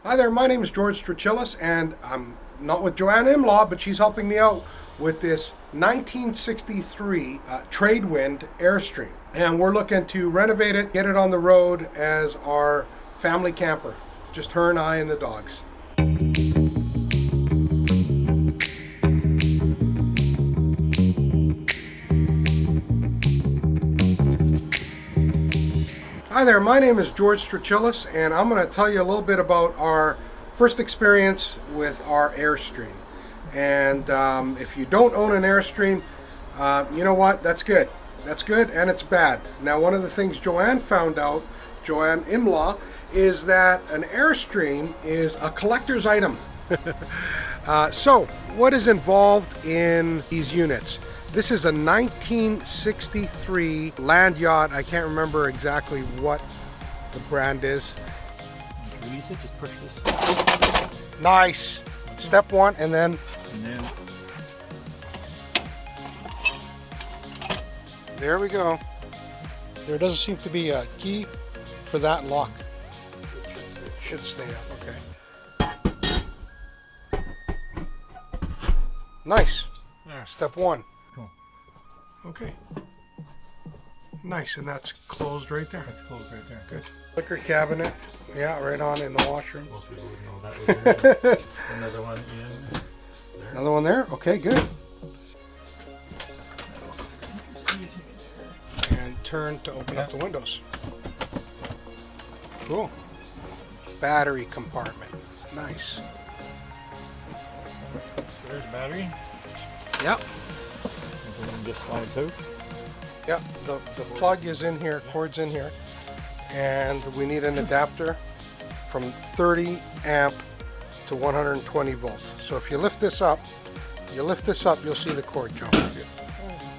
Hi there, my name is George Strachillis, and I'm not with Joanne Imlaw, but she's helping me out with this 1963 Tradewind Airstream. And we're looking to renovate it, get it on the road as our family camper. Just her and I and the dogs. Hi there, my name is George Strachillis, and I'm going to tell you a little bit about our first experience with our Airstream. And if you don't own an Airstream, you know what? That's good. That's good, and it's bad. Now, one of the things Joanne found out, Joanne Imlaw, is that an Airstream is a collector's item. So, what is involved in these units? This is a 1963 land yacht. I can't remember exactly what the brand is. Release it, just push this. Nice. Okay. Step one, and then there we go. There doesn't seem to be a key for that lock. It should stay up, okay. Nice. There. Step one. Cool. Okay. Nice, and that's closed right there. That's closed right there. Good. Liquor cabinet. Yeah, right on in the washroom. Most people would know that was in. Another one in there. Another one there? Okay, good. And turn to open up the windows. Cool. Battery compartment. Nice. So there's a battery. Yep. And then just slides out. Yep, the plug is in here, cord's in here. And we need an adapter from 30 amp to 120 volts. So if you lift this up, you'll see the cord, Joe.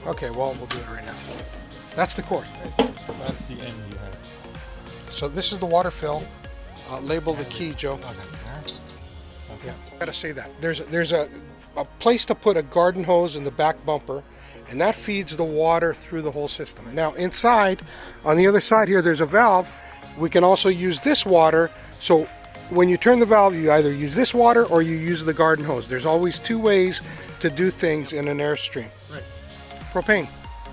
Okay, well, we'll do it right now. That's the cord. That's the end you have. So this is the water fill. Label the key, Joe. Okay. Yeah, gotta say that. There's a place to put a garden hose in the back bumper, and that feeds the water through the whole system. Now inside, on the other side here, there's a valve. We can also use this water. So when you turn the valve, you either use this water or you use the garden hose. There's always two ways to do things in an Airstream. Right. Propane.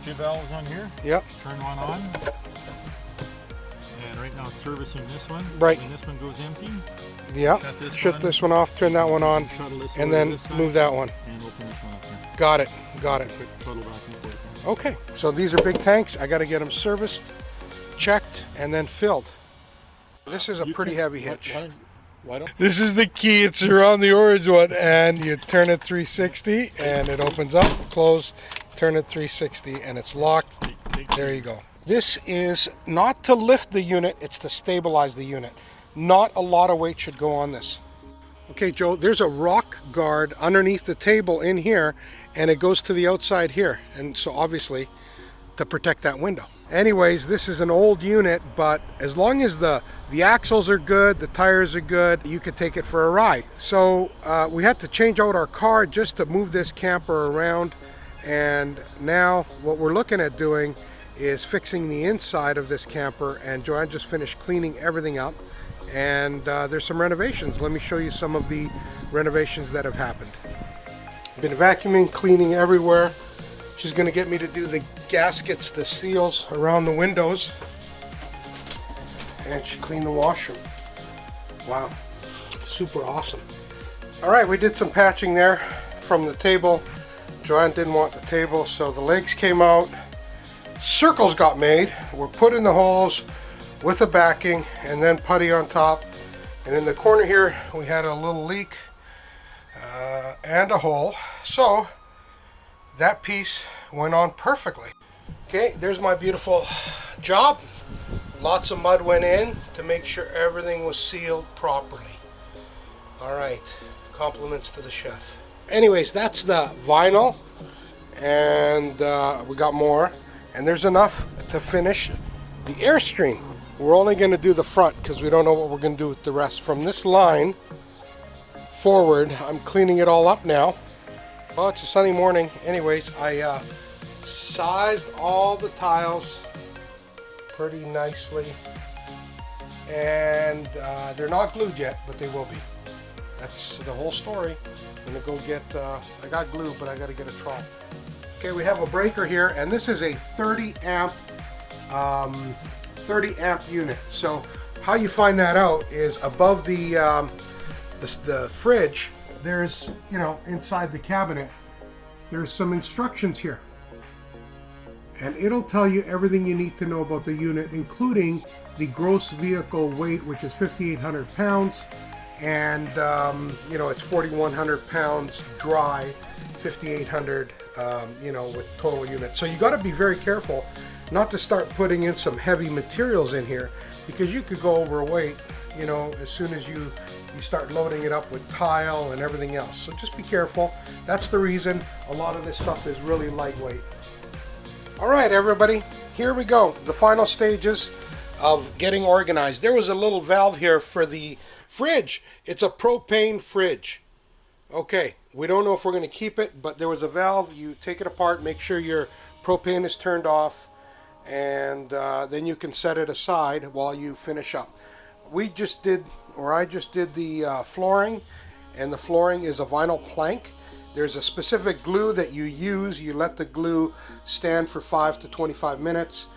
Two valves on here. Yep. Turn one on. And right now it's servicing this one. Right. When this one goes empty. Yep. Shut this one off, turn that one on, and then move that one. And open this one up here. Got it. Got it. Quick throttle back and forth. Okay, so these are big tanks. I got to get them serviced, checked, and then filled. This is a pretty heavy hitch. Why don't This is the key. It's around the orange one, and you turn it 360, and it opens up, close, turn it 360, and it's locked. There you go. This is not to lift the unit, it's to stabilize the unit. Not a lot of weight should go on this. Okay, Joe, there's a rock guard underneath the table in here, and it goes to the outside here, and so obviously to protect that window. Anyways, this is an old unit, but as long as the axles are good, the tires are good, you could take it for a ride. So we had to change out our car just to move this camper around, and now what we're looking at doing is fixing the inside of this camper, and Joanne just finished cleaning everything up, and there's some renovations. Let me show you some of the renovations that have happened. Been vacuuming, cleaning everywhere. She's going to get me to do the gaskets, the seals around the windows, and she cleaned the washroom. Wow, super awesome. All right, we did some patching there from the table. Joanne didn't want the table, so the legs came out. Circles got made. We're put in the holes with the backing, and then putty on top. And in the corner here, we had a little leak and a hole. So that piece went on perfectly. Okay, there's my beautiful job. Lots of mud went in to make sure everything was sealed properly. All right, compliments to the chef. Anyways, that's the vinyl, and we got more, and there's enough to finish the Airstream. We're only going to do the front because we don't know what we're going to do with the rest. From this line forward, I'm cleaning it all up now. Well, it's a sunny morning. Anyways, I sized all the tiles pretty nicely. and they're not glued yet, but they will be. That's the whole story. I'm gonna go get, I got glue, but I gotta get a troll. Okay, we have a breaker here, and this is a 30 amp unit. So how you find that out is above the fridge, there's, you know, inside the cabinet, there's some instructions here. And it'll tell you everything you need to know about the unit, including the gross vehicle weight, which is 5,800 pounds. And, you know, it's 4,100 pounds dry, 5,800, you know, with total unit. So you got to be very careful not to start putting in some heavy materials in here, because you could go overweight, you know, as soon as you start loading it up with tile and everything else. So just be careful. That's the reason a lot of this stuff is really lightweight. All right, everybody, here we go. The final stages of getting organized. There was a little valve here for the fridge. It's a propane fridge. Okay, we don't know if we're going to keep it, but there was a valve. You take it apart, make sure your propane is turned off, and then you can set it aside while you finish up. I just did the flooring, and the flooring is a vinyl plank. There's a specific glue that you use. You let the glue stand for 5 to 25 minutes,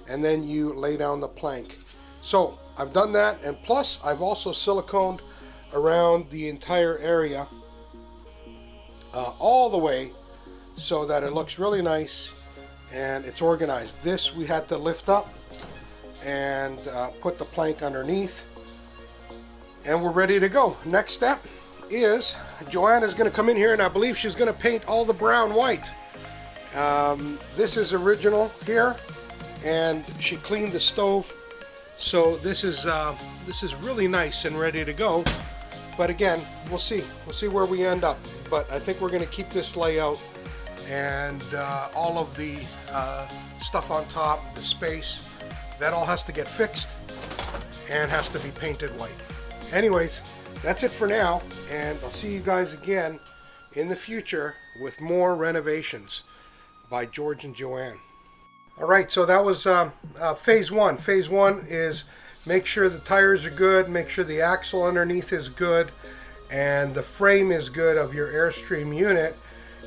and then you lay down the plank. So I've done that, and plus I've also siliconed around the entire area all the way so that it looks really nice and it's organized. This we had to lift up and put the plank underneath, and we're ready to go. Next step is Joanna's going to come in here, and I believe she's going to paint all the brown white. This is original here, and she cleaned the stove, so this is really nice and ready to go. But again, we'll see where we end up, but I think we're going to keep this layout, and all of the stuff on top, the space, that all has to get fixed and has to be painted white. Anyways, that's it for now, and I'll see you guys again in the future with more renovations by George and Joanne. All right, so that was phase one. Phase one is make sure the tires are good, make sure the axle underneath is good, and the frame is good of your Airstream unit,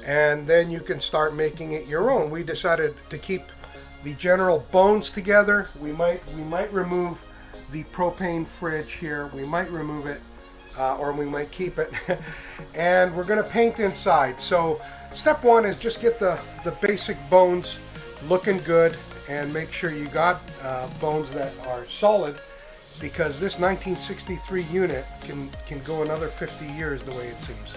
and then you can start making it your own. We decided to keep the general bones together. We might remove the propane fridge here. We might remove it, or we might keep it. And we're going to paint inside. So step one is just get the basic bones looking good, and make sure you got bones that are solid, because this 1963 unit can go another 50 years the way it seems.